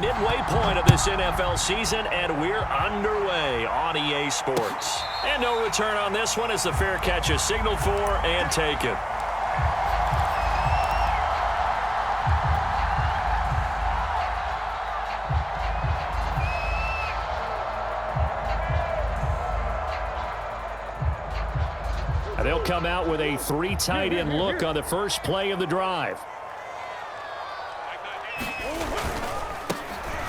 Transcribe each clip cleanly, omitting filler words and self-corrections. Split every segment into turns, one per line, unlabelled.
Midway point of this NFL season, and we're underway on EA Sports. And no return on this one as the fair catch is signaled for and taken. And they'll come out with a 3 tight end look on the first play of the drive.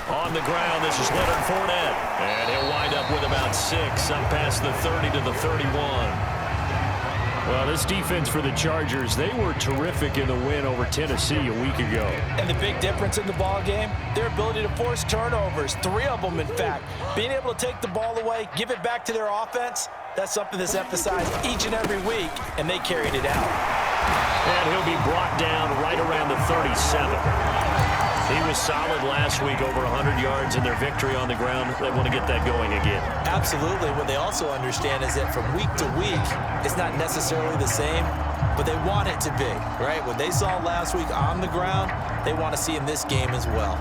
On the ground, this is Leonard Fournette. And he'll wind up with about 6 up past the 30 to the 31. Well, this defense for the Chargers, they were terrific in the win over Tennessee a week ago.
And the big difference in the ball game, their ability to force turnovers, 3 of them in fact. Being able to take the ball away, give it back to their offense, that's something that's emphasized each and every week, and they carried it out.
And he'll be brought down right around the 37. He was solid last week, over 100 yards in their victory on the ground. They want to get that going again.
Absolutely. What they also understand is that from week to week, it's not necessarily the same, but they want it to be, right? What they saw last week on the ground, they want to see in this game as well.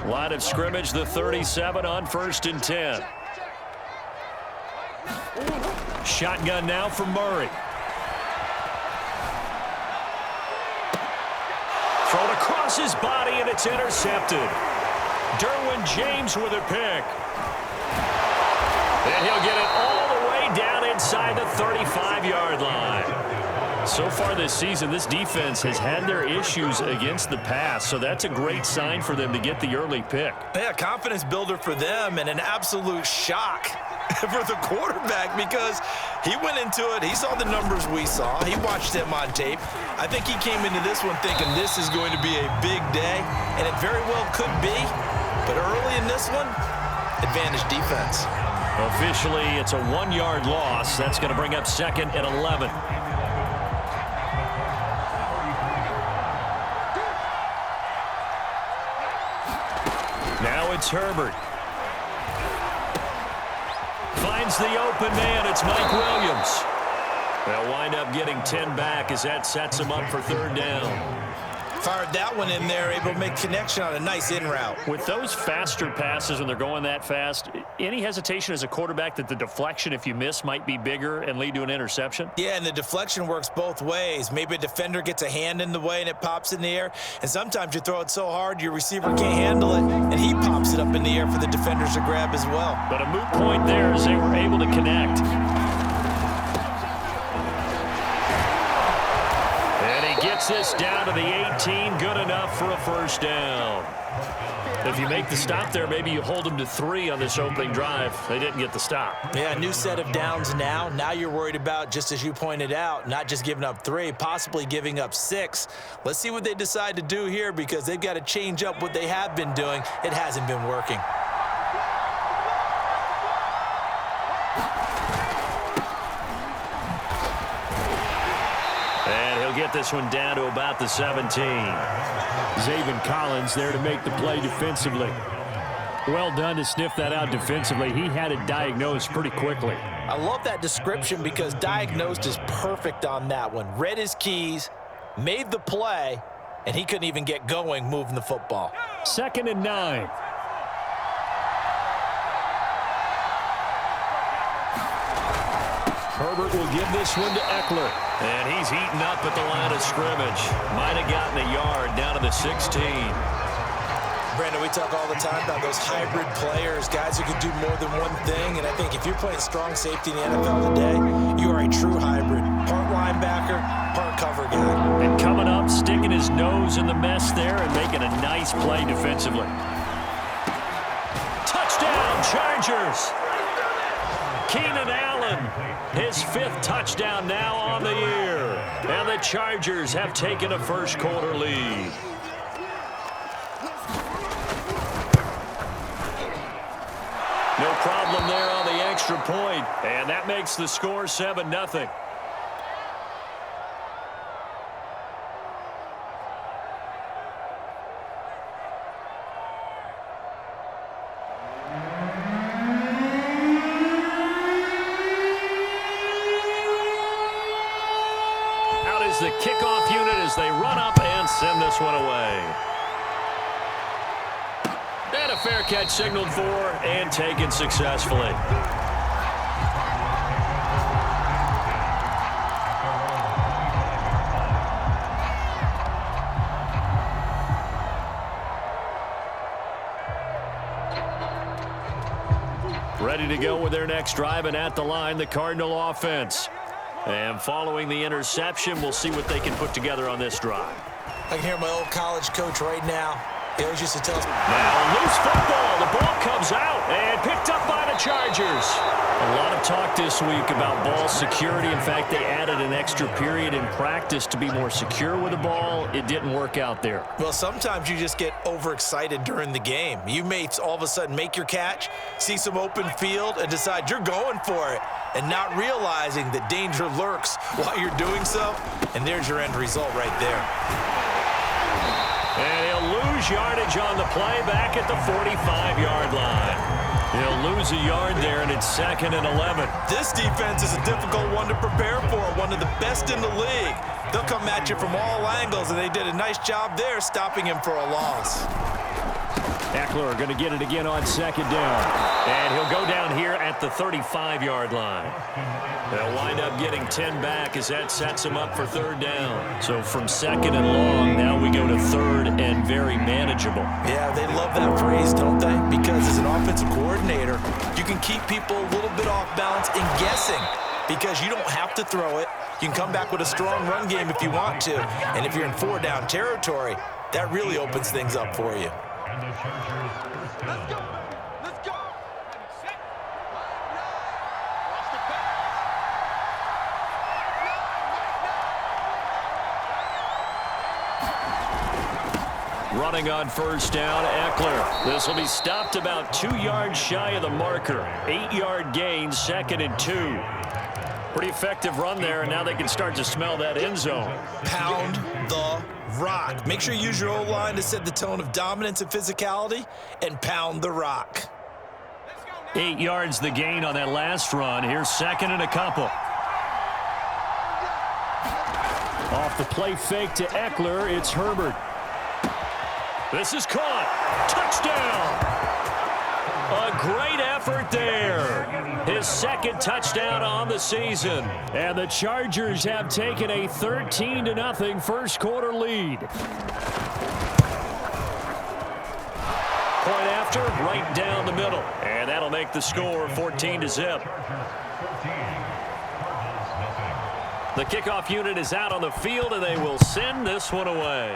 Line of scrimmage, the 37 on 1st and 10. Shotgun now for Murray. Thrown across his body, and it's intercepted. Derwin James with a pick. And he'll get it all the way down inside the 35-yard line. So far this season, this defense has had their issues against the pass, so that's a great sign for them to get the early pick.
Yeah, confidence builder for them and an absolute shock for the quarterback because he went into it. He saw the numbers we saw. He watched them on tape. I think he came into this one thinking this is going to be a big day, and it very well could be. But early in this one, advantage defense.
Officially, it's a 1-yard loss. That's going to bring up 2nd and 11. Now it's Herbert. Finds the open man. It's Mike Williams. They'll wind up getting 10 back as that sets him up for 3rd down.
Fired that one in there, able to make connection on a nice in route.
With those faster passes when they're going that fast, any hesitation as a quarterback that the deflection, if you miss, might be bigger and lead to an interception?
Yeah, and the deflection works both ways. Maybe a defender gets a hand in the way and it pops in the air, and sometimes you throw it so hard your receiver can't handle it, and he pops it up in the air for the defenders to grab as well.
But a moot point there as they were able to connect. Gets this down to the 18, good enough for a 1st down. If you make the stop there, maybe you hold them to 3 on this opening drive. They didn't get the stop.
Yeah, new set of downs now. Now you're worried about, just as you pointed out, not just giving up 3, possibly giving up 6. Let's see what they decide to do here because they've got to change up what they have been doing. It hasn't been working.
Get this one down to about the 17. Zaven Collins there to make the play defensively. Well done to sniff that out defensively. He had it diagnosed pretty quickly.
I love that description because diagnosed is perfect on that one. Read his keys, made the play, and he couldn't even get going moving the football.
2nd and 9. Herbert will give this one to Eckler. And he's heating up at the line of scrimmage. Might have gotten a yard down to the 16.
Brandon, we talk all the time about those hybrid players, guys who can do more than one thing. And I think if you're playing strong safety in the NFL today, you are a true hybrid. Part linebacker, part cover guy.
And coming up, sticking his nose in the mess there and making a nice play defensively. Touchdown, Chargers! Keenan Allen, his 5th touchdown now on the year. And the Chargers have taken a 1st quarter lead. No problem there on the extra point, and that makes the score 7-0. The kickoff unit as they run up and send this one away. And a fair catch signaled for and taken successfully. Ready to go with their next drive, and at the line, the Cardinal offense. And following the interception, we'll see what they can put together on this drive.
I can hear my old college coach right now. He always used to tell us.
Now, loose football. The ball comes out and picked up by the Chargers. A lot of talk this week about ball security. In fact, they added an extra period in practice to be more secure with the ball. It didn't work out there.
Well, sometimes you just get overexcited during the game. You may all of a sudden make your catch, see some open field, and decide you're going for it, and not realizing that danger lurks while you're doing so. And there's your end result right there.
And he'll lose yardage on the play back at the 45-yard line. He'll lose a yard there, and it's 2nd and 11.
This defense is a difficult one to prepare for, one of the best in the league. They'll come at you from all angles, and they did a nice job there stopping him for a loss.
Eckler going to get it again on 2nd down. And he'll go down here at the 35-yard line. They'll wind up getting 10 back as that sets him up for 3rd down. So from 2nd and long, now we go to 3rd and very manageable.
Yeah, they love that phrase, don't they? Because as an offensive coordinator, you can keep people a little bit off balance and guessing because you don't have to throw it. You can come back with a strong run game if you want to. And if you're in 4-down territory, that really opens things up for you.
Let's go. Let's go.
Running on 1st down, Eckler. This will be stopped about 2 yards shy of the marker. 8-yard gain, 2nd and 2. Pretty effective run there, and now they can start to smell that end zone.
Pound the rock. Make sure you use your O-line to set the tone of dominance and physicality, and pound the rock.
8 yards the gain on that last run. Here's 2nd and a couple. Off the play fake to Eckler, it's Herbert. This is caught. Touchdown. A great effort there. His 2nd touchdown on the season. And the Chargers have taken a 13-0 first quarter lead. Point after, right down the middle. And that'll make the score 14-0. The kickoff unit is out on the field, and they will send this one away.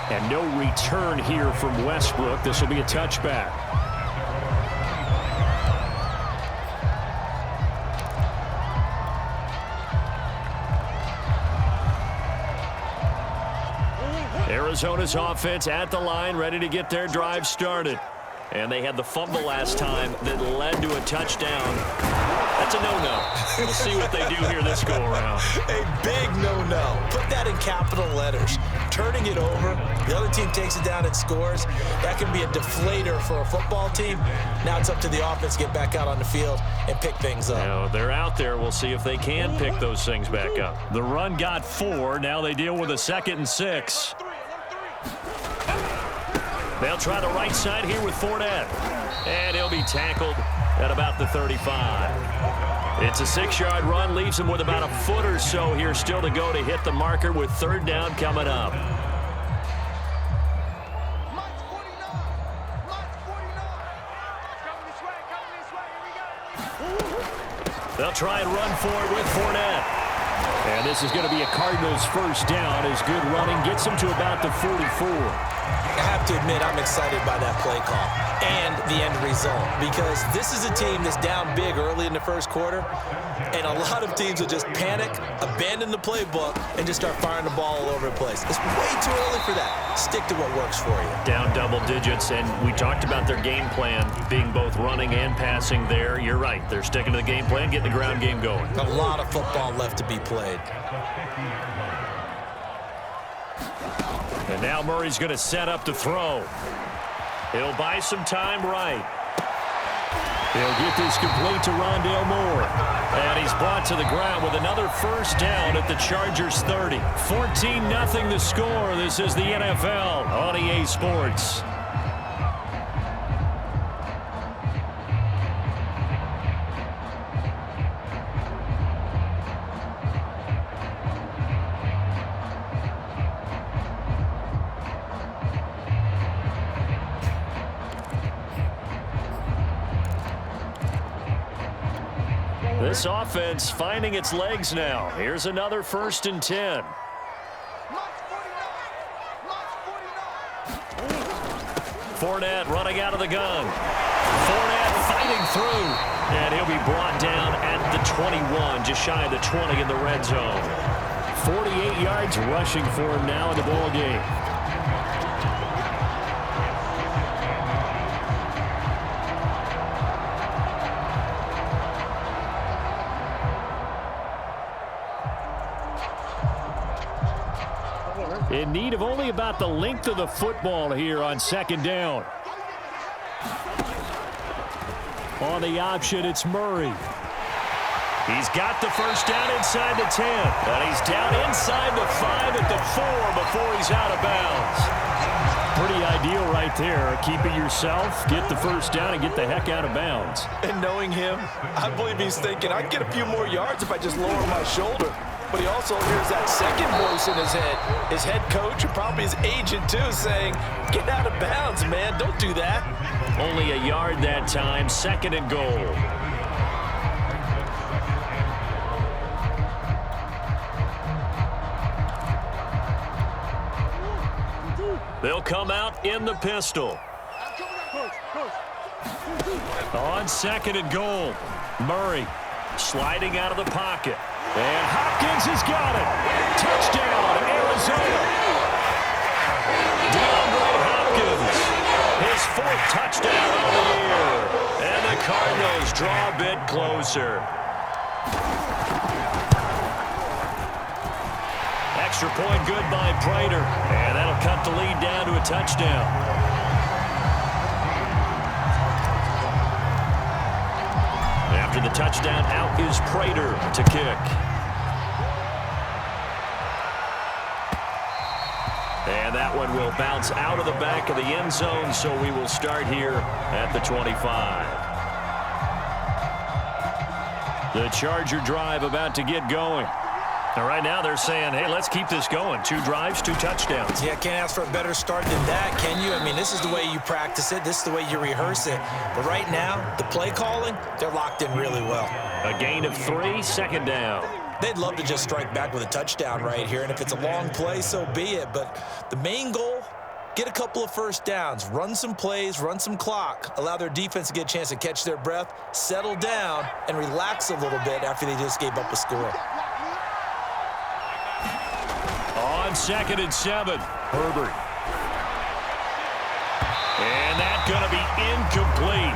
And no return here from Westbrook. This will be a touchback. Arizona's offense at the line, ready to get their drive started. And they had the fumble last time that led to a touchdown. That's a no-no. We'll see what they do here this go-around.
A big no-no. Put that in capital letters. Turning it over, the other team takes it down and scores. That can be a deflator for a football team. Now it's up to the offense to get back out on the field and pick things up.
Now, they're out there. We'll see if they can pick those things back up. The run got 4. Now they deal with a 2nd and 6. They'll try the right side here with Fournette. And he'll be tackled at about the 35. It's a 6-yard run, leaves him with about a foot or so here still to go to hit the marker with 3rd down coming up. They'll try and run for it with Fournette. And this is going to be a Cardinals 1st down as good running gets them to about the 44.
I have to admit I'm excited by that play call and the end result because this is a team that's down big early in the first quarter, and a lot of teams will just panic, abandon the playbook, and just start firing the ball all over the place. It's way too early for that. Stick to what works for you.
Down double digits, and we talked about their game plan being both running and passing there. You're right. They're sticking to the game plan, getting the ground game going.
A lot of football left to be played.
And now Murray's going to set up to throw. He'll buy some time right. He'll get this complete to Rondale Moore. And he's brought to the ground with another first down at the Chargers 30. 14-0 the score. This is the NFL on EA Sports. This offense finding its legs now. Here's another 1st and 10. Fournette running out of the gun. Fournette fighting through. And he'll be brought down at the 21, just shy of the 20 in the red zone. 48 yards rushing for him now in the ball game. In need of only about the length of the football here on 2nd down. On the option, it's Murray. He's got the first down inside the 10. And he's down inside the 5 at the 4 before he's out of bounds. Pretty ideal right there. Keep it yourself, get the first down, and get the heck out of bounds.
And knowing him, I believe he's thinking, I can get a few more yards if I just lower my shoulder. But he also hears that second voice in his head. His head coach and probably his agent, too, saying, get out of bounds, man. Don't do that.
Only a yard that time. 2nd and goal. They'll come out in the pistol. On 2nd and goal. Murray sliding out of the pocket. And Hopkins has got it. Touchdown, Arizona. DeAndre Hopkins, his 4th touchdown of the year. And the Cardinals draw a bit closer. Extra point good by Prater. And that'll cut the lead down to a touchdown. After the touchdown, out is Prater to kick. And that one will bounce out of the back of the end zone, so we will start here at the 25. The Charger drive about to get going. And right now they're saying, hey, let's keep this going. 2 drives, 2 touchdowns.
Yeah, can't ask for a better start than that, can you? I mean, this is the way you practice it. This is the way you rehearse it. But right now, the play calling, they're locked in really well.
A gain of 3, 2nd down.
They'd love to just strike back with a touchdown right here. And if it's a long play, so be it. But the main goal, get a couple of first downs, run some plays, run some clock, allow their defense to get a chance to catch their breath, settle down, and relax a little bit after they just gave up a score.
On 2nd and 7, Herbert. And that's going to be incomplete.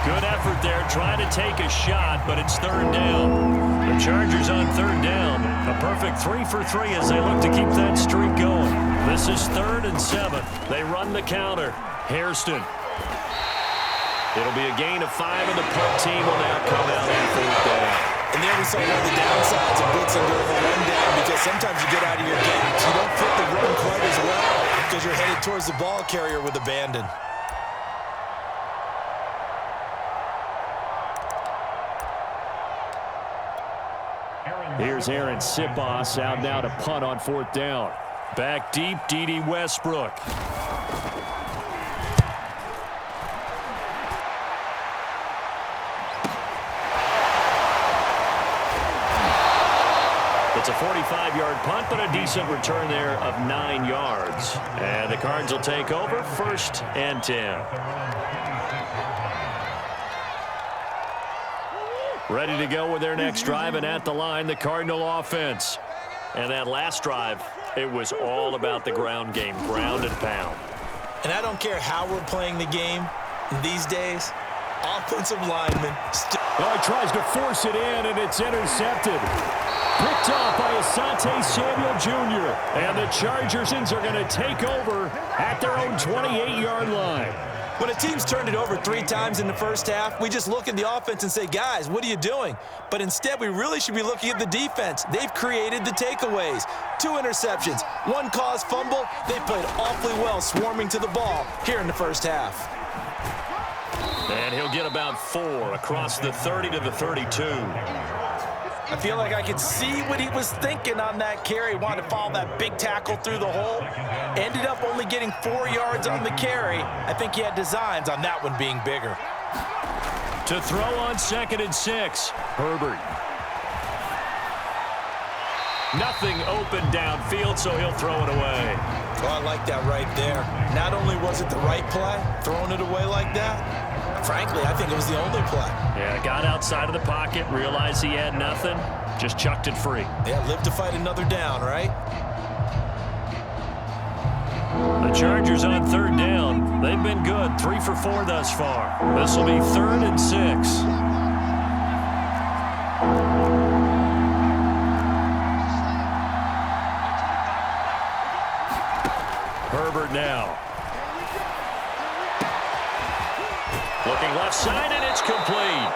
Good effort there, trying to take a shot, but it's 3rd down. The Chargers on 3rd down. A perfect 3 for 3 as they look to keep that streak going. This is 3rd and 7. They run the counter. Hairston. It'll be a gain of 5, and the punt team will now come out on 4th down.
And there we saw one of the downsides of blitzing during a run down, because sometimes you get out of your gaps. You don't fit the run quite as well because you're headed towards the ball carrier with abandon.
Here's Aaron Sipos out now to punt on 4th down. Back deep, D.D. Westbrook. It's a 45-yard punt, but a decent return there of 9 yards. And the Cards will take over 1st and 10. Ready to go with their next drive, and at the line, the Cardinal offense. And that last drive, it was all about the ground game, ground and pound.
And I don't care how we're playing the game these days, offensive linemen
he tries to force it in, and it's intercepted. Picked off by Asante Samuel Jr. And the Chargers are going to take over at their own 28-yard line.
When a team's turned it over 3 times in the first half, we just look at the offense and say, guys, what are you doing? But instead, we really should be looking at the defense. They've created the takeaways. 2 interceptions, 1 caused fumble. They played awfully well swarming to the ball here in the first half.
And he'll get about 4 across the 30 to the 32.
I feel like I could see what he was thinking on that carry. He wanted to follow that big tackle through the hole. Ended up only getting 4 yards on the carry. I think he had designs on that one being bigger.
To throw on 2nd and 6, Herbert. Nothing open downfield, so he'll throw it away.
Oh, I like that right there. Not only was it the right play, throwing it away like that, frankly, I think it was the only play.
Yeah, got outside of the pocket, realized he had nothing, just chucked it free.
Yeah, live to fight another down, right?
The Chargers on 3rd down. They've been good, 3 for 4 thus far. This will be 3rd and 6. Herbert now. Looking left side, and it's complete.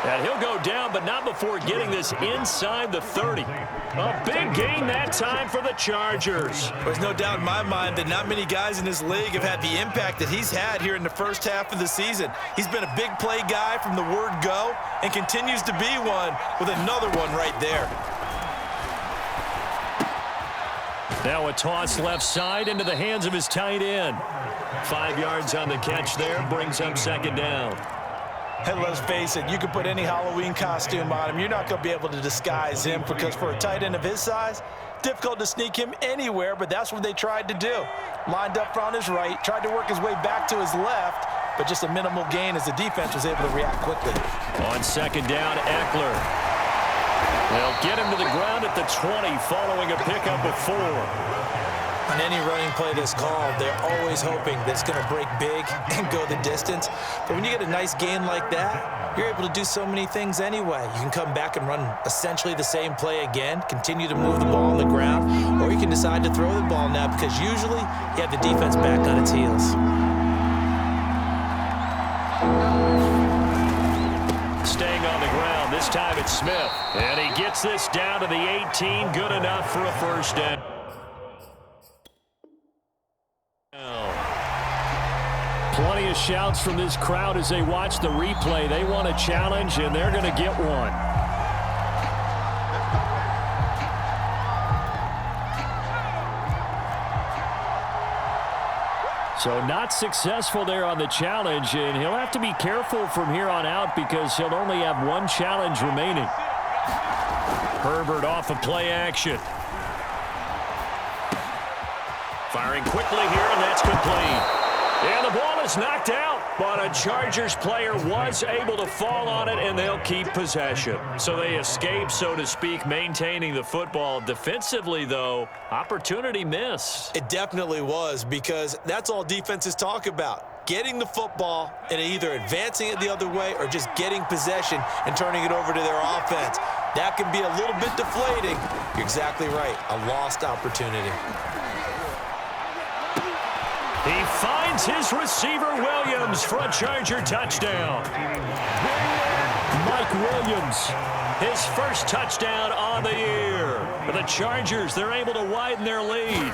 And he'll go down, but not before getting this inside the 30. A big gain that time for the Chargers.
There's no doubt in my mind that not many guys in this league have had the impact that he's had here in the first half of the season. He's been a big play guy from the word go and continues to be one with another one right there.
Now a toss left side into the hands of his tight end. 5 yards on the catch there, brings up 2nd down.
And let's face it, you can put any Halloween costume on him. You're not going to be able to disguise him because for a tight end of his size, difficult to sneak him anywhere, but that's what they tried to do. Lined up on his right, tried to work his way back to his left, but just a minimal gain as the defense was able to react quickly.
On 2nd down, Eckler. They'll get him to the ground at the 20 following a pickup of 4.
On any running play that's called, they're always hoping that it's going to break big and go the distance. But when you get a nice gain like that, you're able to do so many things anyway. You can come back and run essentially the same play again, continue to move the ball on the ground, or you can decide to throw the ball now because usually you have the defense back on its heels.
Staying on the ground, this time it's Smith. And he gets this down to the 18, good enough for a first down. Plenty of shouts from this crowd as they watch the replay. They want a challenge, and they're going to get one. So not successful there on the challenge, and he'll have to be careful from here on out because he'll only have 1 challenge remaining. Herbert off of play action. Firing quickly here, and that's complete. And the ball is knocked out, but a Chargers player was able to fall on it, and they'll keep possession. So they escape, so to speak, maintaining the football. Defensively, though, opportunity missed.
It definitely was because that's all defenses talk about. Getting the football and either advancing it the other way or just getting possession and turning it over to their offense. That can be a little bit deflating. You're exactly right. A lost opportunity.
He finds his receiver, Williams, for a Charger touchdown. Mike Williams, his first touchdown on the year. For the Chargers, they're able to widen their lead.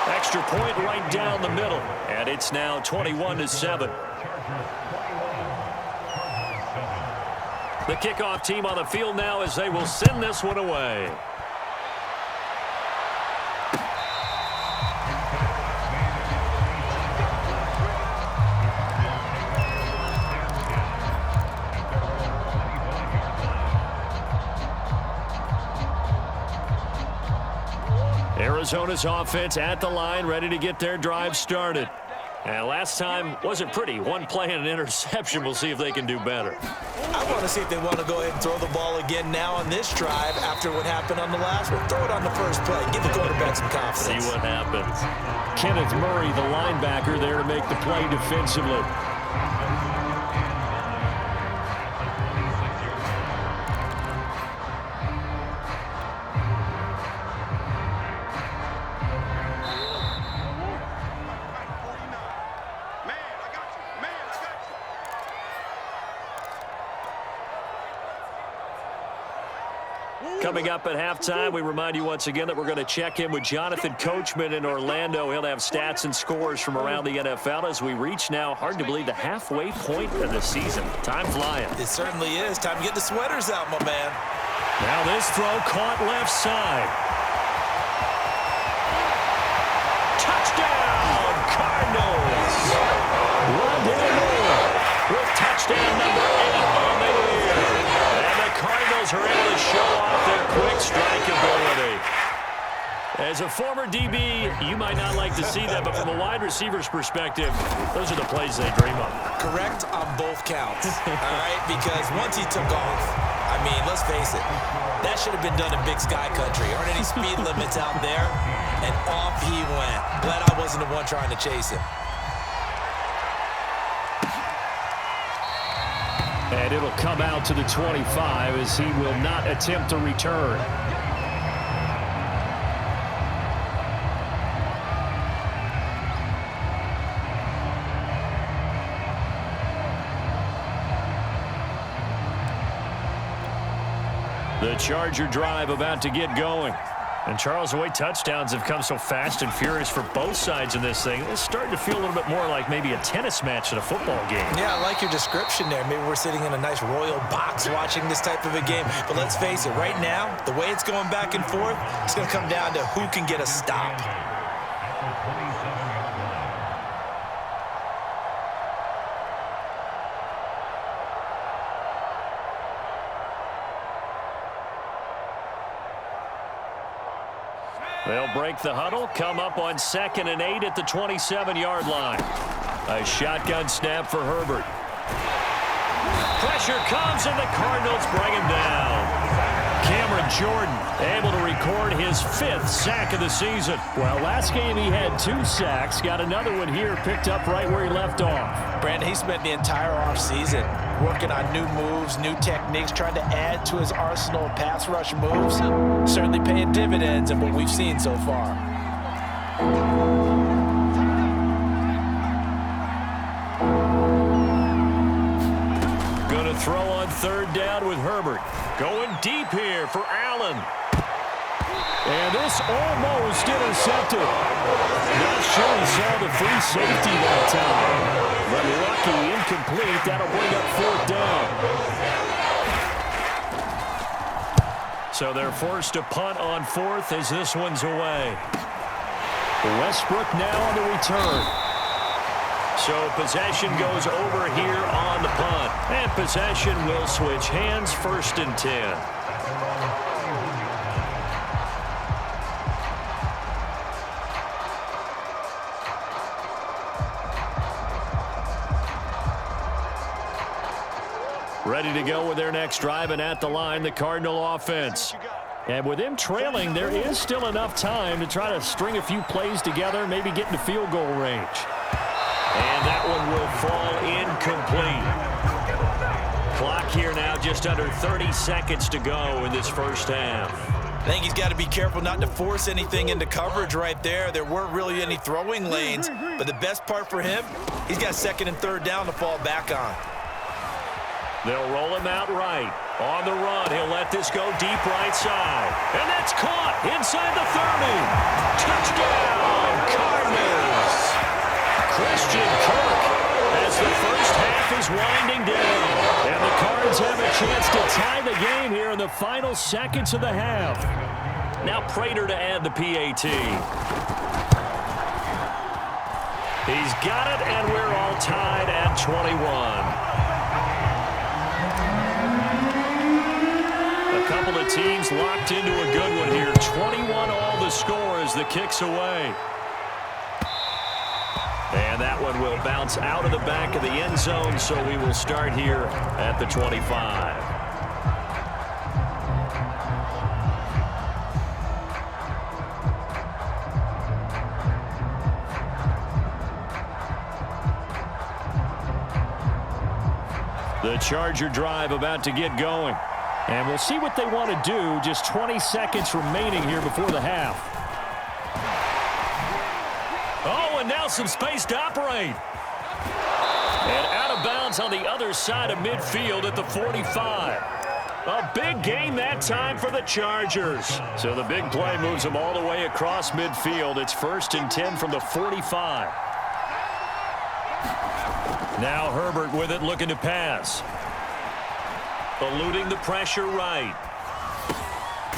Extra point right down the middle, and it's now 21-7. The kickoff team on the field now as they will send this one away. Arizona's offense at the line, ready to get their drive started. And last time wasn't pretty. 1 play and an interception. We'll see if they can do better.
I want to see if they want to go ahead and throw the ball again now on this drive after what happened on the last one. Throw it on the first play. Give the quarterback some confidence.
See what happens. Kenneth Murray, the linebacker, there to make the play defensively. Coming up at halftime, we remind you once again that we're going to check in with Jonathan Coachman in Orlando. He'll have stats and scores from around the NFL as we reach now, hard to believe, the halfway point of the season. Time flying.
It certainly is. Time to get the sweaters out, my man.
Now this throw caught left side. Touchdown, Cardinals. Rondale Moore with touchdown number 8 on the year. And the Cardinals are able to show off their quick strike ability. As a former DB, you might not like to see that, but from a wide receiver's perspective, those are the plays they dream of.
Correct on both counts, all right? Because once he took off, I mean, let's face it, that should have been done in Big Sky Country. Aren't any speed limits out there? And off he went. Glad I wasn't the one trying to chase him.
And it'll come out to the 25 as he will not attempt to return. The Charger drive about to get going. And Charles, the way touchdowns have come so fast and furious for both sides in this thing, it's starting to feel a little bit more like maybe a tennis match than a football game.
Yeah, I like your description there. Maybe we're sitting in a nice royal box watching this type of a game. But let's face it, right now, the way it's going back and forth, it's going to come down to who can get a stop.
They'll break the huddle, come up on 2nd and 8 at the 27-yard line. A shotgun snap for Herbert. Pressure comes, and the Cardinals bring him down. Cameron Jordan able to record his 5th sack of the season. Well, last game he had 2 sacks. Got another one here picked up right where he left off.
Brandon, he spent the entire offseason working on new moves, new techniques, trying to add to his arsenal of pass rush moves. Certainly paying dividends in what we've seen so far.
Going to throw on 3rd down with Herbert. Going deep here for Allen. And this almost intercepted. Not sure he saw the free safety that time. But lucky, incomplete. That'll bring up 4th down. So they're forced to punt on 4th as this one's away. Westbrook now on the return. So possession goes over here on the punt. And possession will switch hands, 1st and 10. Ready to go with their next drive, and at the line, the Cardinal offense. And with them trailing, there is still enough time to try to string a few plays together, maybe get into field goal range. And that one will fall incomplete. Clock here now, just under 30 seconds to go in this first half.
I think he's got to be careful not to force anything into coverage right there. There weren't really any throwing lanes, but the best part for him, he's got 2nd and 3rd down to fall back on.
They'll roll him out right. On the run, he'll let this go deep right side. And that's caught inside the 30. Touchdown, Cardinals. Christian Kirk as the first half is winding down. And the Cards have a chance to tie the game here in the final seconds of the half. Now Prater to add the PAT. He's got it, and we're all tied at 21. A couple of teams locked into a good one here. 21 all the score as the kick's away. And that one will bounce out of the back of the end zone, so we will start here at the 25. The Charger drive about to get going. And we'll see what they want to do. Just 20 seconds remaining here before the half. Oh, and now some space to operate. And out of bounds on the other side of midfield at the 45. A big gain that time for the Chargers. So the big play moves them all the way across midfield. It's 1st and 10 from the 45. Now Herbert with it, looking to pass. Eluding the pressure right.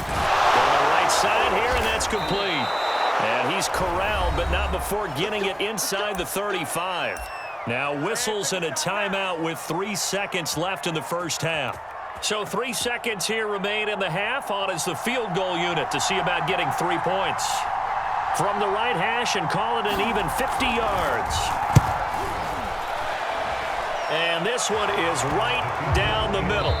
On the right side here, and that's complete. And he's corralled, but not before getting it inside the 35. Now whistles and a timeout with 3 seconds left in the first half. So 3 seconds here remain in the half. On is the field goal unit to see about getting 3 points. From the right hash and call it an even 50 yards. And this one is right down the middle.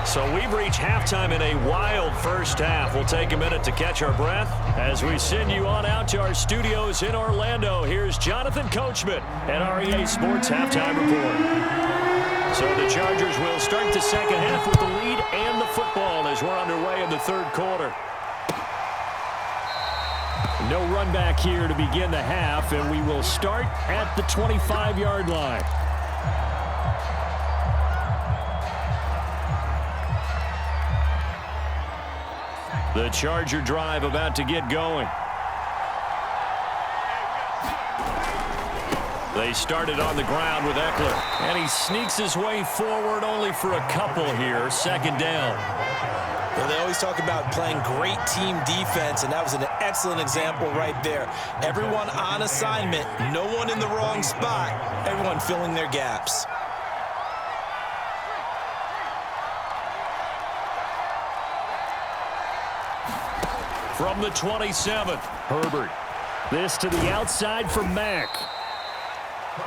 So we've reached halftime in a wild first half. We'll take a minute to catch our breath as we send you on out to our studios in Orlando. Here's Jonathan Coachman at REA Sports Halftime Report. So the Chargers will start the second half with the lead and the football as we're underway in the third quarter. No run back here to begin the half, and we will start at the 25-yard line. The Charger drive about to get going. They started on the ground with Eckler, and he sneaks his way forward only for a couple here. Second down.
Well, they always talk about playing great team defense, and that was an excellent example right there. Everyone on assignment, no one in the wrong spot, everyone filling their gaps.
From the 27, Herbert. This to the outside for Mack.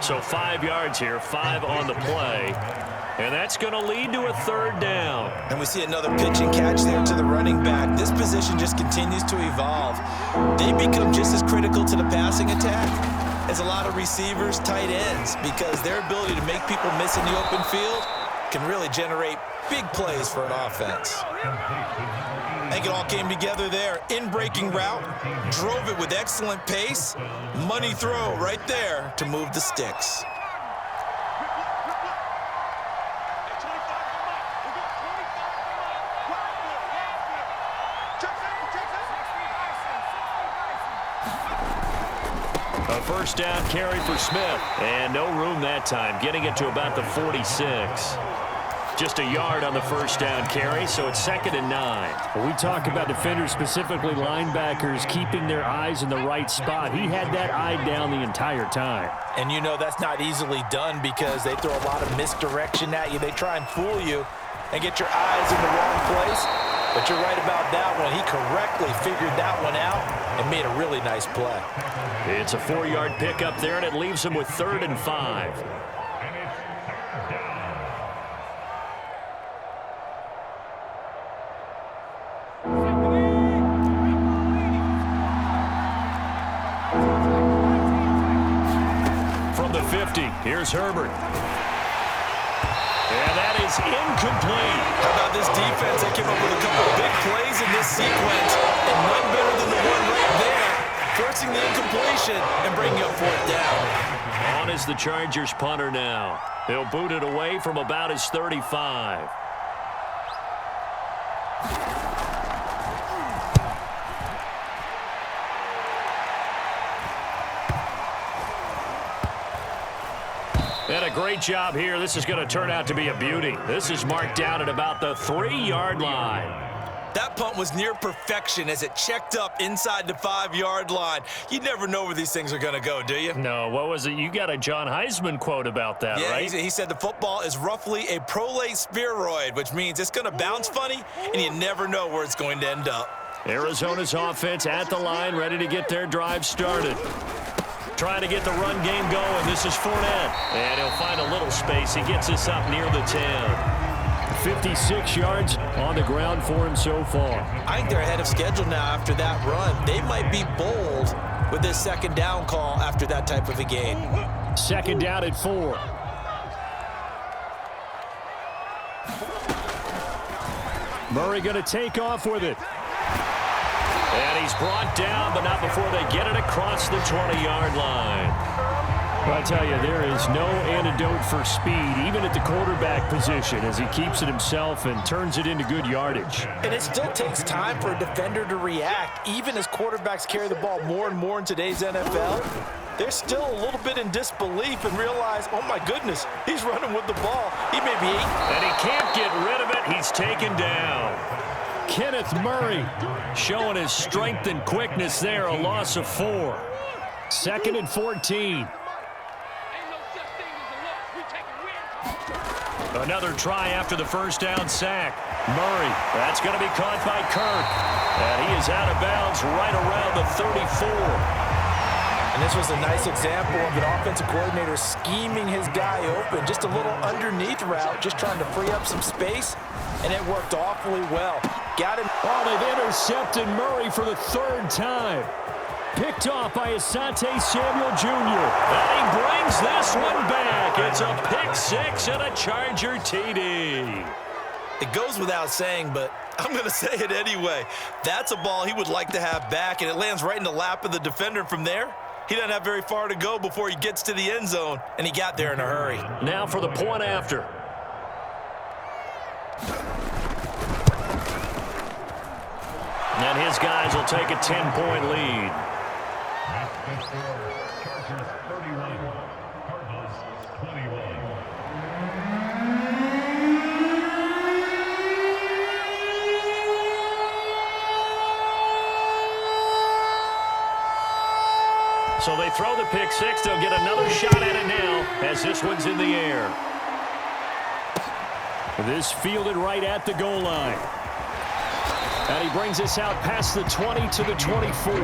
So 5 yards here, 5 on the play. And that's going to lead to a third down.
And we see another pitch and catch there to the running back. This position just continues to evolve. They become just as critical to the passing attack as a lot of receivers, tight ends, because their ability to make people miss in the open field can really generate big plays for an offense. I think it all came together there. In-breaking route, drove it with excellent pace. Money throw right there to move the sticks.
A first down carry for Smith. And no room that time, getting it to about the 46. Just a yard on the first down carry, so it's 2nd and 9.
We talk about defenders, specifically linebackers, keeping their eyes in the right spot. He had that eye down the entire time.
And you know that's not easily done because they throw a lot of misdirection at you. They try and fool you and get your eyes in the wrong place. But you're right about that one. He correctly figured that one out and made a really nice play.
It's a 4-yard pickup there, and it leaves him with 3rd and 5. From the 50, here's Herbert. And that is incomplete.
How about this defense? They came up with a couple of big plays in this sequence, and none better than the one right there, forcing the incompletion and bringing up 4th down.
On is the Chargers punter now. He'll boot it away from about his 35. And a great job here. This is going to turn out to be a beauty. This is marked down at about the 3-yard line.
That punt was near perfection as it checked up inside the 5-yard line. You never know where these things are going to go, do you?
No, what was it? You got a John Heisman quote about that, right?
Yeah, he said the football is roughly a prolate spheroid, which means it's going to bounce funny, and you never know where it's going to end up.
Arizona's offense at the line, ready to get their drive started. Trying to get the run game going. This is Fournette. And he'll find a little space. He gets us up near the 10.
56 yards on the ground for him so far.
I think they're ahead of schedule now after that run. They might be bold with this 2nd down call after that type of a game.
2nd down at 4. Murray going to take off with it.
And he's brought down, but not before they get it across the 20-yard line.
Well, I tell you, there is no antidote for speed, even at the quarterback position, as he keeps it himself and turns it into good yardage.
And it still takes time for a defender to react. Even as quarterbacks carry the ball more and more in today's NFL, they're still a little bit in disbelief and realize, oh my goodness, he's running with the ball. He may be 8.
And he can't get rid of it. He's taken down.
Kenneth Murray showing his strength and quickness there, a loss of 4. 2nd and 14.
Another try after the first down sack. Murray, that's going to be caught by Kirk. And he is out of bounds right around the 34.
And this was a nice example of an offensive coordinator scheming his guy open. Just a little underneath route, just trying to free up some space, and it worked awfully well. Got him.
Oh, they've intercepted Murray for the 3rd time. Picked off by Asante Samuel Jr.
And he brings this one back. It's a pick 6 and a Charger TD.
It goes without saying, but I'm going to say it anyway. That's a ball he would like to have back, and it lands right in the lap of the defender from there. He doesn't have very far to go before he gets to the end zone, and he got there in a hurry.
Now for the point after. And his guys will take a 10-point lead.
That's the score. Chargers 31, Cardinals 21.
So they throw the pick 6. They'll get another shot at it now as this one's in the air.
This fielded right at the goal line. And he brings us out past the 20 to the 24.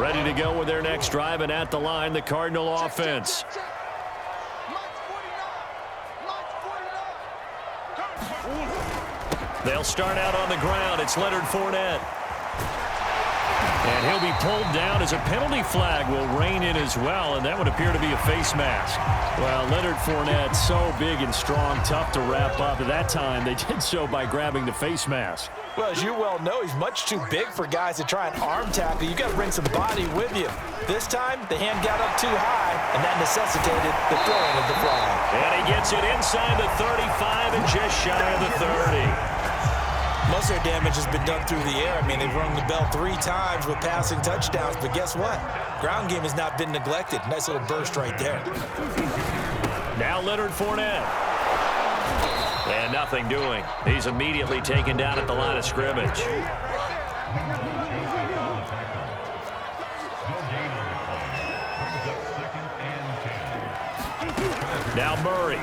Ready to go with their next drive, and at the line, the Cardinal offense. They'll start out on the ground. It's Leonard Fournette. And he'll be pulled down as a penalty flag will rein in as well, and that would appear to be a face mask.
Well, Leonard Fournette, so big and strong, tough to wrap up. At that time, they did so by grabbing the face mask.
Well, as you well know, he's much too big for guys to try and arm tackle. You got to bring some body with you. This time, the hand got up too high, and that necessitated the throwing of the flag.
And he gets it inside the 35 and just shy of the 30.
Most of their damage has been done through the air. I mean, they've rung the bell 3 times with passing touchdowns, but guess what? Ground game has not been neglected. Nice little burst right there.
Now Leonard Fournette. And nothing doing. He's immediately taken down at the line of scrimmage. Now Murray.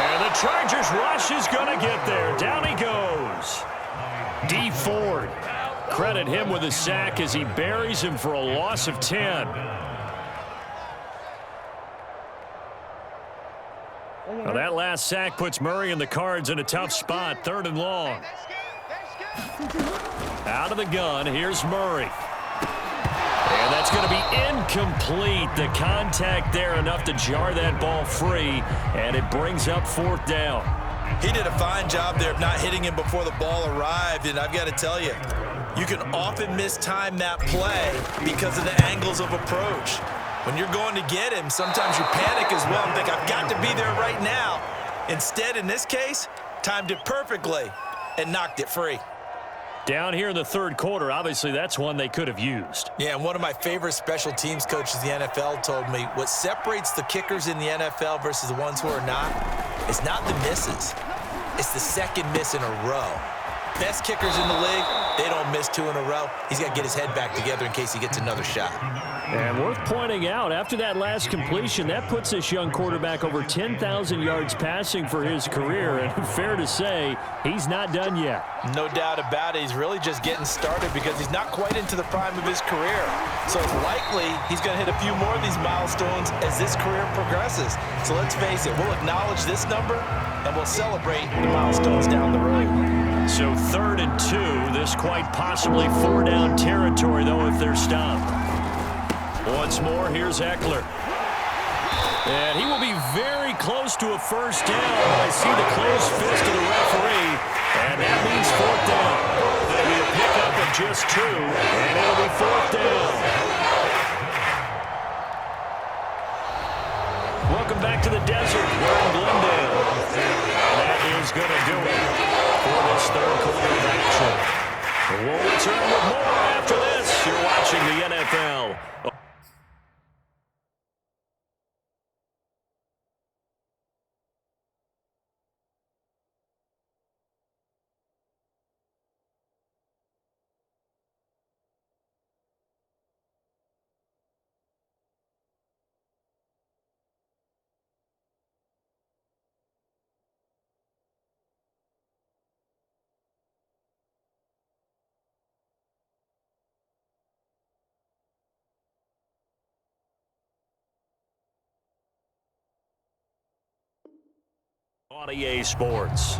And the Chargers rush is going to get there. Down he goes. D. Ford. Credit him with a sack as he buries him for a loss of 10. Well, that last sack puts Murray and the Cards in a tough spot. 3rd and long. Out of the gun, here's Murray. And that's going to be incomplete. The contact there enough to jar that ball free, and it brings up 4th down.
He did a fine job there of not hitting him before the ball arrived, and I've got to tell you, you can often mistime that play because of the angles of approach. When you're going to get him, sometimes you panic as well and think, I've got to be there right now. Instead, in this case, timed it perfectly and knocked it free.
Down here in the 3rd quarter, obviously that's one they could have used.
Yeah, and one of my favorite special teams coaches in the NFL told me what separates the kickers in the NFL versus the ones who are not is not the misses. It's the second miss in a row. Best kickers in the league, they don't miss 2 in a row. He's got to get his head back together in case he gets another shot.
And worth pointing out, after that last completion, that puts this young quarterback over 10,000 yards passing for his career. And fair to say, he's not done yet.
No doubt about it. He's really just getting started because he's not quite into the prime of his career. So it's likely he's going to hit a few more of these milestones as this career progresses. So let's face it, we'll acknowledge this number and we'll celebrate the milestones down the road.
So 3rd and 2, this quite possibly 4-down territory, though, if they're stopped. Once more, here's Eckler.
And he will be very close to a first down. I see the closed fist of the referee, and that means fourth down. It'll be a pickup of just 2, and it'll be fourth down. Welcome back to the desert. We're in Glendale. And that is going to do it for this third quarter of action. We'll return with more after this. You're watching the NFL. On EA Sports.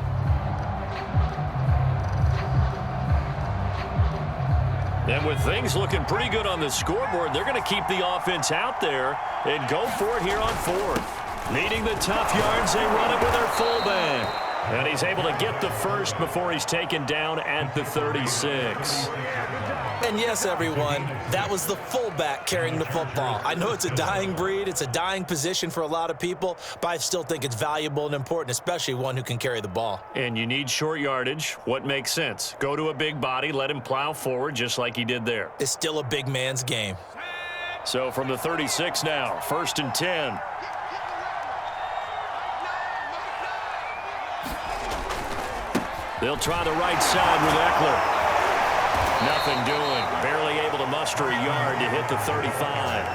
And with things looking pretty good on the scoreboard, they're going to keep the offense out there and go for it here on fourth. Needing the tough yards, they run it with their fullback. And he's able to get the first before he's taken down at the 36.
And yes, everyone, that was the fullback carrying the football. I know it's a dying breed. It's a dying position for a lot of people, but I still think it's valuable and important, especially one who can carry the ball.
And you need short yardage. What makes sense? Go to a big body, let him plow forward just like he did there.
It's still a big man's game.
So from the 36 now, 1st and 10. They'll try the right side with Eckler. Nothing doing. Barely able to muster a yard to hit the 35.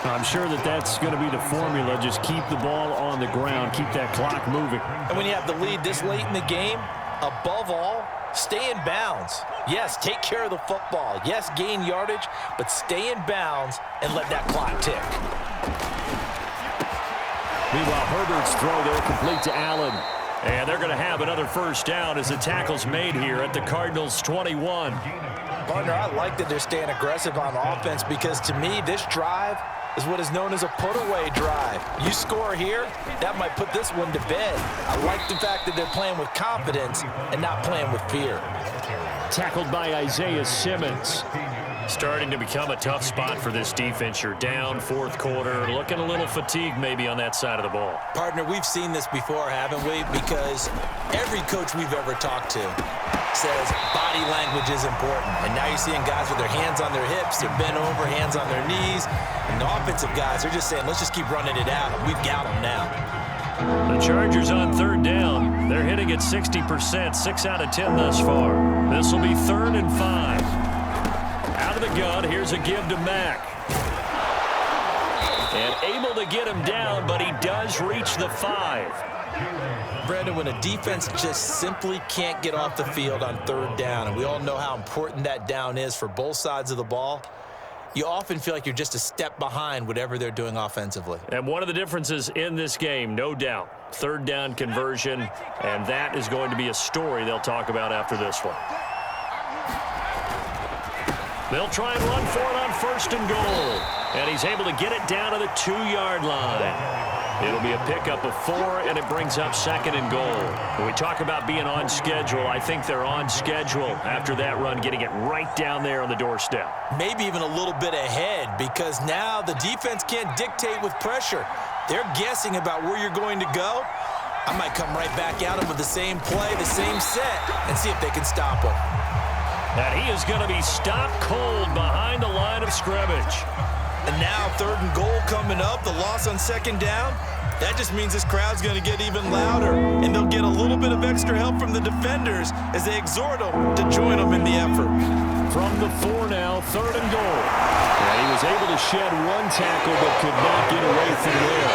I'm sure that's going to be the formula. Just keep the ball on the ground. Keep that clock moving.
And when you have the lead this late in the game, above all, stay in bounds. Yes, take care of the football. Yes, gain yardage, but stay in bounds and let that clock tick.
Meanwhile, Herbert's throw there complete to Allen. And they're going to have another first down as the tackle's made here at the Cardinals' 21.
Partner, I like that they're staying aggressive on offense because to me, this drive is what is known as a put-away drive. You score here, that might put this one to bed. I like the fact that they're playing with confidence and not playing with fear.
Tackled by Isaiah Simmons. Starting to become a tough spot for this defense. You're down fourth quarter, looking a little fatigued maybe on that side of the ball.
Partner, we've seen this before, haven't we? Because every coach we've ever talked to says body language is important. And now you're seeing guys with their hands on their hips, they're bent over, hands on their knees. And the offensive guys are just saying, let's just keep running it out. We've got them now.
The Chargers on third down. They're hitting at 60%, 6 out of 10 thus far. This will be 3rd and 5. Out of the gun, here's a give to Mack. And able to get him down, but he does reach the 5.
Brandon, when a defense just simply can't get off the field on third down, and we all know how important that down is for both sides of the ball, you often feel like you're just a step behind whatever they're doing offensively.
And one of the differences in this game, no doubt, third down conversion, and that is going to be a story they'll talk about after this one. They'll try and run for it on 1st and goal. And he's able to get it down to the 2-yard line. It'll be a pickup of 4, and it brings up 2nd and goal. When we talk about being on schedule, I think they're on schedule after that run, getting it right down there on the doorstep.
Maybe even a little bit ahead because now the defense can't dictate with pressure. They're guessing about where you're going to go. I might come right back at them with the same play, the same set, and see if they can stop them.
And he is going to be stopped cold behind the line of scrimmage.
And now 3rd and goal coming up, the loss on 2nd down. That just means this crowd's going to get even louder, and they'll get a little bit of extra help from the defenders as they exhort them to join them in the effort.
From the 4 now, 3rd and goal. And he was able to shed 1 tackle but could not get away from there.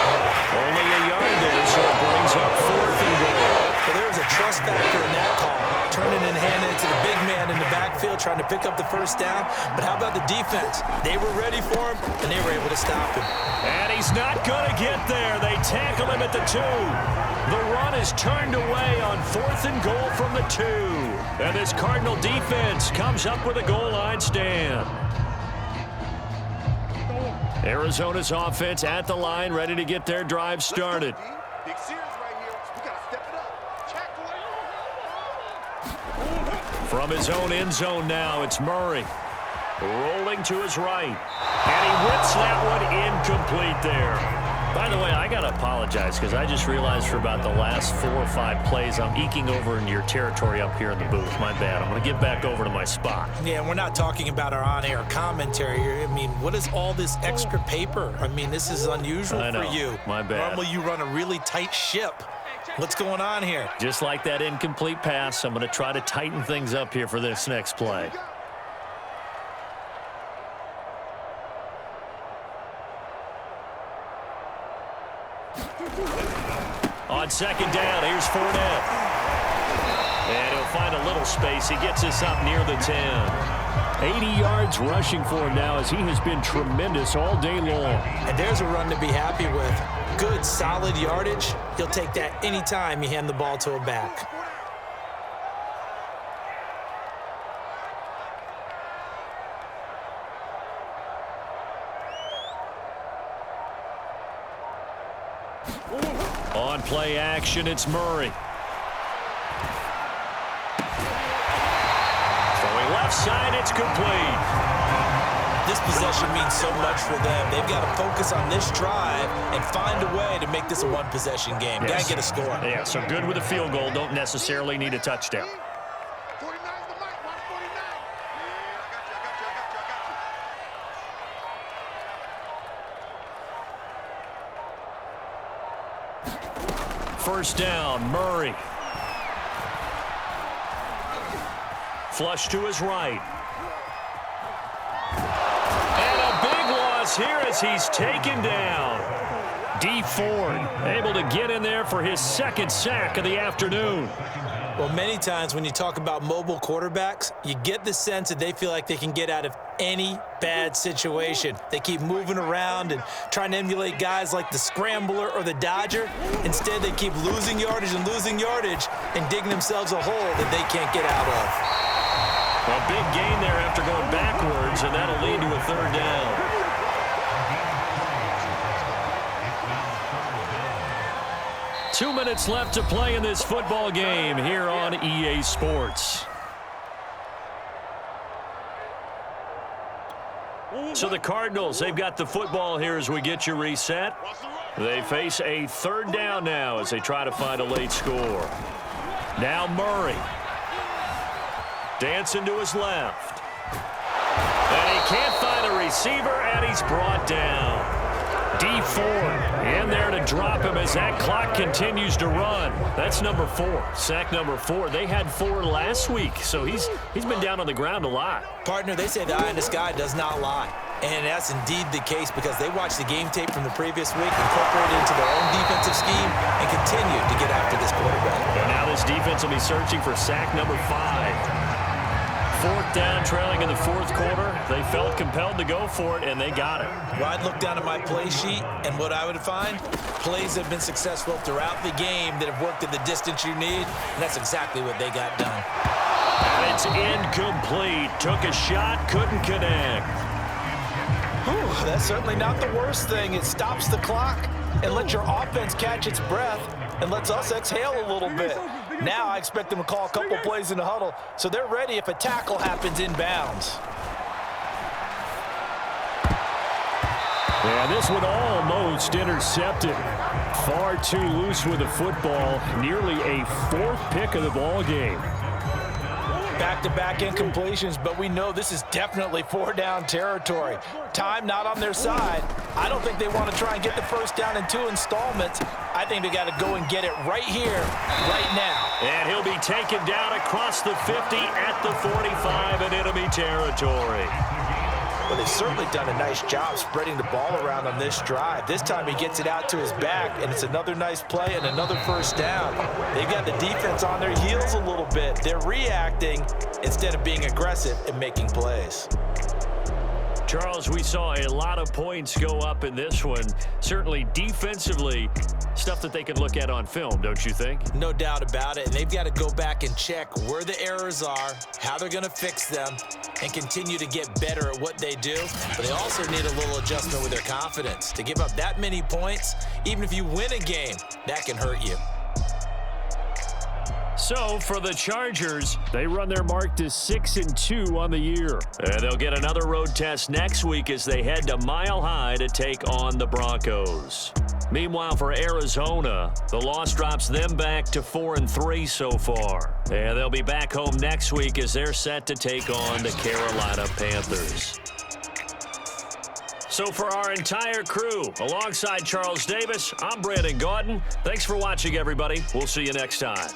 Only a yard there, so it brings up 4th and goal.
Well, there's a trust factor in that call. Turning and handing it to the big man in the backfield, trying to pick up the first down. But how about the defense? They were ready for him, and they were able to stop him.
And he's not going to get there. They tackle him at the 2. The run is turned away on 4th and goal from the 2. And this Cardinal defense comes up with a goal line stand.
Arizona's offense at the line, ready to get their drive started.
Big series right here. We got to step it up. Check.
From his own end zone now, it's Murray. Rolling to his right. And he whips that one incomplete there. By the way, I got to apologize because I just realized for about the last 4 or 5 plays, I'm eking over into your territory up here in the booth. My bad. I'm going to get back over to my spot.
Yeah, we're not talking about our on-air commentary here. I mean, what is all this extra paper? I mean, this is unusual for you.
My bad.
Normally you run a really tight ship. What's going on here?
Just like that incomplete pass, I'm going to try to tighten things up here for this next play. On second down, here's Fournette. And he'll find a little space. He gets us up near the 10. 80 yards rushing for him now as he has been tremendous all day long.
And there's a run to be happy with. Good, solid yardage. He'll take that anytime you hand the ball to a back.
On play action, it's Murray. Throwing left side, it's complete.
This possession means so much for them. They've got to focus on this drive and find a way to make this a one-possession game.
Yes.
Got to get a score.
Yeah, so good with a field goal. Don't necessarily need a touchdown.
49's the mic. Watch 49.
First down, Murray. Flush to his right. And a big loss here as he's taken down. D. Ford able to get in there for his second sack of the afternoon.
Well, many times when you talk about mobile quarterbacks, you get the sense that they feel like they can get out of any bad situation. They keep moving around and trying to emulate guys like the Scrambler or the Dodger. Instead, they keep losing yardage and digging themselves a hole that they can't get out of.
A big gain there after going backwards, and that'll lead to a third down. 2 minutes left to play in this football game here on EA Sports. So the Cardinals, they've got the football here as we get you reset. They face a third down now as they try to find a late score. Now Murray. Dancing to his left. And he can't find a receiver, and he's brought down. D. Ford in there to drop him as that clock continues to run. That's number 4, sack number 4. They had 4 last week, so he's been down on the ground a lot.
Partner, they say the eye in the sky does not lie. And that's indeed the case because they watched the game tape from the previous week, incorporated into their own defensive scheme, and continued to get after this quarterback.
And now this defense will be searching for sack number 5. 4th down, trailing in the 4th quarter. They felt compelled to go for it, and they got it.
Well, I'd look down at my play sheet, and what I would find, plays have been successful throughout the game that have worked at the distance you need, and that's exactly what they got done.
And it's incomplete. Took a shot, couldn't connect.
Whew, that's certainly not the worst thing. It stops the clock and lets your offense catch its breath and lets us exhale a little bit. Now I expect them to call a couple plays in the huddle, so they're ready if a tackle happens inbounds.
Yeah, this one almost intercepted. Far too loose with the football. Nearly a 4th pick of the ball game.
Back-to-back incompletions, but we know this is definitely 4-down territory. Time not on their side. I don't think they want to try and get the first down in 2 installments. I think they got to go and get it right here, right now.
And he'll be taken down across the 50 at the 45 in enemy territory.
Well, they've certainly done a nice job spreading the ball around on this drive. This time he gets it out to his back, and it's another nice play and another first down. They've got the defense on their heels a little bit. They're reacting instead of being aggressive and making plays.
Charles, we saw a lot of points go up in this one. Certainly defensively, Stuff that they can look at on film, don't you think?
No doubt about it, and they've got to go back and check where the errors are, how they're going to fix them, and continue to get better at what they do. But they also need a little adjustment with their confidence. To give up that many points, even if you win a game, that can hurt you.
So, for the Chargers, they run their mark to 6-2 on the year.
And they'll get another road test next week as they head to Mile High to take on the Broncos. Meanwhile, for Arizona, the loss drops them back to 4-3 so far. And they'll be back home next week as they're set to take on the Carolina Panthers. So for our entire crew, alongside Charles Davis, I'm Brandon Gaudin. Thanks for watching, everybody. We'll see you next time.